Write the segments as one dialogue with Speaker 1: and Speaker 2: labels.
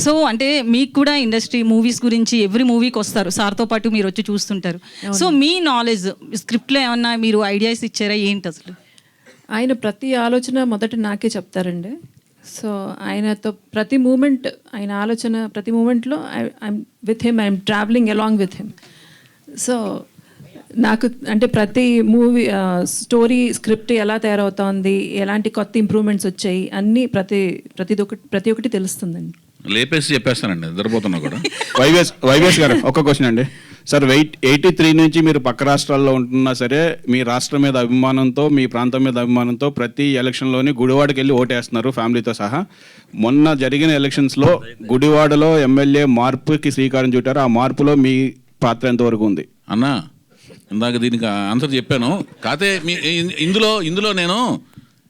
Speaker 1: So అంటే మీకు కూడా ఇండస్ట్రీ మూవీస్ గురించి ఎవ్రీ మూవీకి వస్తారు, సార్తో పాటు మీరు వచ్చి చూస్తుంటారు. సో మీ నాలెడ్జ్ స్క్రిప్ట్లో ఏమన్నా మీరు ఐడియాస్ ఇచ్చారా ఏంటి అసలు?
Speaker 2: ఆయన ప్రతి ఆలోచన మొదట నాకే చెప్తారండి. సో ఆయనతో ప్రతి మూమెంట్, ఆయన ఆలోచన ప్రతి మూమెంట్లో I'm with him, I'm travelling along with him. So నాకు అంటే ప్రతి మూవీ స్టోరీ స్క్రిప్ట్ ఎలా తయారవుతోంది, ఎలాంటి కొత్త ఇంప్రూవ్మెంట్స్ వచ్చాయి అన్నీ ప్రతి ఒక్కటి తెలుస్తుందండి.
Speaker 3: లేపేసి చెప్పేస్తానండి నిద్రపోతున్నా కూడా.
Speaker 4: వైవేష్ గారు ఒక క్వశ్చన్ అండి. సార్ 83 నుంచి మీరు పక్క రాష్ట్రాల్లో ఉంటున్నా సరే మీ రాష్ట్రం మీద అభిమానంతో, మీ ప్రాంతం మీద అభిమానంతో ప్రతి ఎలక్షన్లోని గుడివాడకి వెళ్ళి ఓటేస్తున్నారు ఫ్యామిలీతో సహా. మొన్న జరిగిన ఎలక్షన్స్లో గుడివాడలో ఎమ్మెల్యే మార్పుకి శ్రీకారం చుట్టారు. ఆ మార్పులో మీ పాత్ర ఎంతవరకు ఉంది?
Speaker 3: అన్నా ఇందాక దీనికి ఆన్సర్ చెప్పాను. కాతే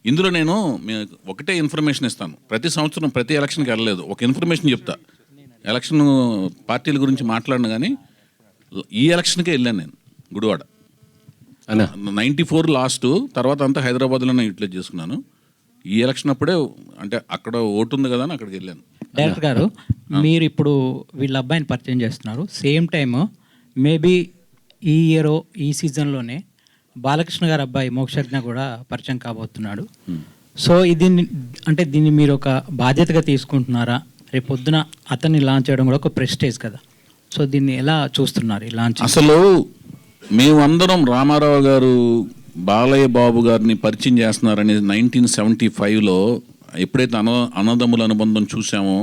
Speaker 3: ఇందులో నేను ఒకటే ఇన్ఫర్మేషన్ ఇస్తాను. ప్రతి సంవత్సరం ప్రతి ఎలక్షన్కి వెళ్ళలేదు, ఒక ఇన్ఫర్మేషన్ చెప్తా. ఎలక్షన్ పార్టీల గురించి మాట్లాడిన కానీ ఈ ఎలక్షన్కే వెళ్ళాను నేను గుడివాడ. 94 లాస్ట్, తర్వాత అంతా హైదరాబాద్లోనే యూటిలైజ్ చేసుకున్నాను. ఈ ఎలక్షన్ అప్పుడే అంటే అక్కడ ఓటు ఉంది కదా అని అక్కడికి వెళ్ళాను.
Speaker 5: డైరెక్టర్ గారు, మీరు ఇప్పుడు వీళ్ళ అబ్బాయిని పరిచయం చేస్తున్నారు, సేమ్ టైమ్ మేబీ ఈ ఇయర్ ఈ సీజన్లోనే బాలకృష్ణ గారి అబ్బాయి మోక్షజ్ఞ కూడా పరిచయం కాబోతున్నాడు. సో దీన్ని మీరు ఒక బాధ్యతగా తీసుకుంటున్నారా? రేపు పొద్దున అతన్ని లాంచ్ చేయడం కూడా ఒక ప్రెస్టేజ్ కదా. సో దీన్ని ఎలా చూస్తున్నారు ఈ లాంచ్?
Speaker 3: అసలు మేమందరం రామారావు గారు బాలయ్య బాబు గారిని పరిచయం చేస్తున్నారని 1975లో ఎప్పుడైతే అన్నదమ్ముల అనుబంధం చూసామో,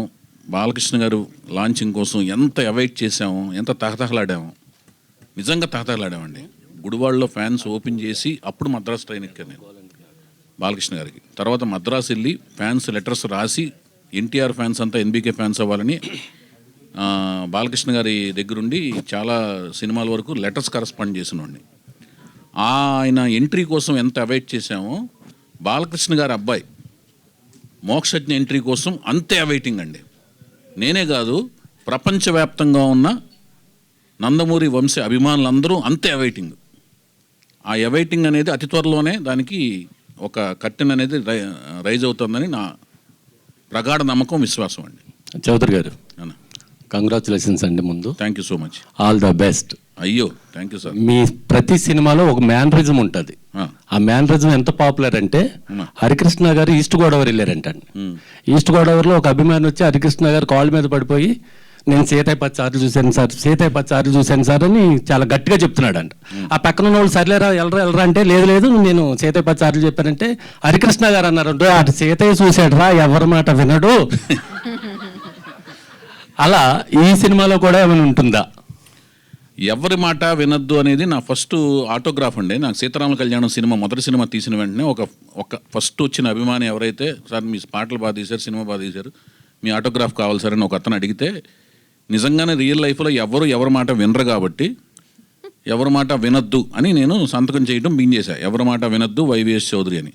Speaker 3: బాలకృష్ణ గారు లాంచింగ్ కోసం ఎంత అవైట్ చేసామో, ఎంత తహతహలాడామో, నిజంగా తహతహలాడామండి. గుడివాడలో ఫ్యాన్స్ ఓపెన్ చేసి అప్పుడు మద్రాసు ట్రైన్ ఎక్కాను నేను బాలకృష్ణ గారికి. తర్వాత మద్రాసు వెళ్ళి ఫ్యాన్స్ లెటర్స్ రాసి ఎన్టీఆర్ ఫ్యాన్స్ అంతా ఎన్బీకే ఫ్యాన్స్ అవ్వాలని బాలకృష్ణ గారి దగ్గరుండి చాలా సినిమాల వరకు లెటర్స్ కరస్పాండ్ చేసినోడిని. ఆయన ఎంట్రీ కోసం ఎంత అవైట్ చేశామో, బాలకృష్ణ గారి అబ్బాయి మోక్షజ్ఞ ఎంట్రీ కోసం అంతే అవైటింగ్ అండి. నేనే కాదు, ప్రపంచవ్యాప్తంగా ఉన్న నందమూరి వంశీ అభిమానులందరూ అంతే అవైటింగ్. ఆ అవైటింగ్ అనేది అతి త్వరలోనే దానికి ఒక కర్టెన్ అనేది రైజ్ అవుతుందని నా ప్రగాఢ నమ్మకం, విశ్వాసం అండి.
Speaker 6: చౌదరి గారు, కంగ్రాచులేషన్స్ అండి. ముందు
Speaker 3: thank you so much,
Speaker 6: all the best.
Speaker 3: అయ్యో థ్యాంక్ యూ సార్.
Speaker 6: మీ ప్రతి సినిమాలో ఒక మ్యానరిజం ఉంటుంది. ఆ మ్యానరిజం ఎంత పాపులర్ అంటే హరికృష్ణ గారు ఈస్ట్ గోదావరి వెళ్ళారంటండి. ఈస్ట్ గోదావరిలో ఒక అభిమాని వచ్చి హరికృష్ణ గారు కాళ్ళ మీద పడిపోయి, నేను సీతయ్య 10 సార్లు చూశాను సార్, సీతయ్య 10 సార్లు చూశాను సార్ అని చాలా గట్టిగా చెప్తున్నాడు అంట. ఆ పక్కన ఉన్న వాళ్ళు సర్లేరా వెళ్ళరా అంటే, లేదు నేను సీతయ్య 10 సార్లు చెప్పానంటే హరికృష్ణ గారు అన్నారు, అటు సీతయ్య చూశాడు రా, ఎవరి మాట వినడు. అలా ఈ సినిమాలో కూడా ఏమైనా ఉంటుందా?
Speaker 3: ఎవరి మాట వినద్దు అనేది నా ఫస్ట్ ఆటోగ్రాఫ్ అండి. నాకు సీతారాముల కళ్యాణం సినిమా మొదటి సినిమా తీసిన వెంటనే ఒక ఫస్ట్ వచ్చిన అభిమాని ఎవరైతే, సార్ మీ పాటలు బాగా తీశారు, సినిమా బాగా తీశారు, మీ ఆటోగ్రాఫ్ కావాలి సార్ అని ఒక అతను అడిగితే, నిజంగానే రియల్ లైఫ్లో ఎవరి మాట వినరు కాబట్టి ఎవరి మాట వినద్దు అని నేను సంతకం చేయడం బిగిన్ చేశా. ఎవరి మాట వినద్దు వైవిఎస్ చౌదరి అని.